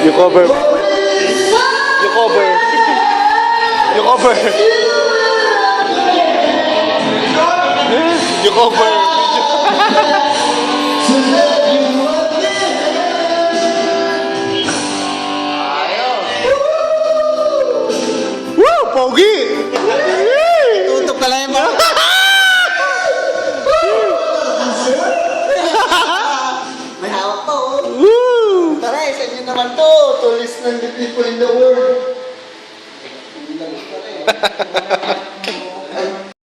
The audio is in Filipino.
You cover. You cover. You cover. You cover. Woo! Pogi! Tutok na lang yung mga. May hawak pa, oh. Woo! Tara, isa nyo naman to. To list ng the people in the world. Hindi lang ito,